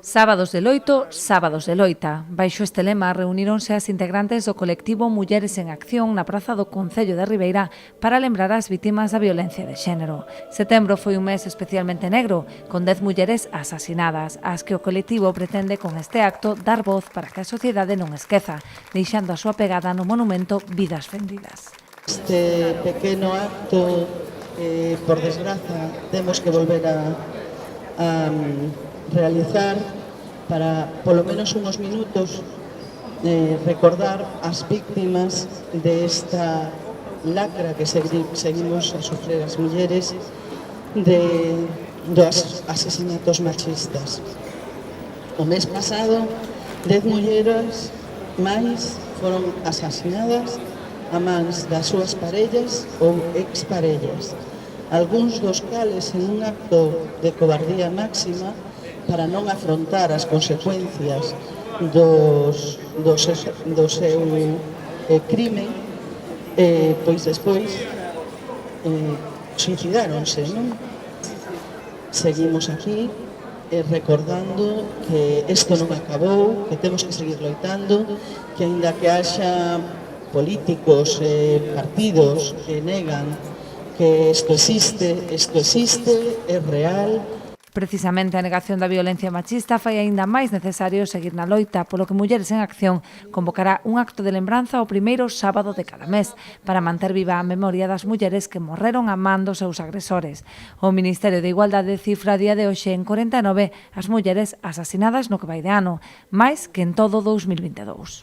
Sábados de loito, sábados de loita. Baixo este lema reuníronse as integrantes do colectivo Mulleres en Acción na praza do Concello de Ribeira para lembrar as vítimas da violencia de xénero. Setembro foi un mes especialmente negro, con 10 mulleres asasinadas, ás que o colectivo pretende con este acto dar voz para que a sociedade non esqueza, deixando a súa pegada no monumento Vidas Fendidas. Este pequeno acto, por desgraza, temos que volver a realizar para, polo menos unos minutos, recordar as víctimas desta lacra que seguimos a sofrer as mulleres dos asesinatos machistas. O mes pasado, 10 mulleres máis foron asasinadas a mans das súas parellas ou exparellas, algúns dos cales en un acto de cobardía máxima para non afrontar as consecuencias do seu crime, pois despois suicidáronse, non? Seguimos aquí recordando que isto non acabou, que temos que seguir loitando, que aínda que haxa políticos e partidos que negan que isto existe, é real. Precisamente a negación da violencia machista fai aínda máis necesario seguir na loita, polo que Mulleres en Acción convocará un acto de lembranza o primeiro sábado de cada mes para manter viva a memoria das mulleres que morreron a man dos seus agresores. O Ministerio de Igualdade cifra a día de hoxe en 49 as mulleres asasinadas no que vai de ano, máis que en todo 2022.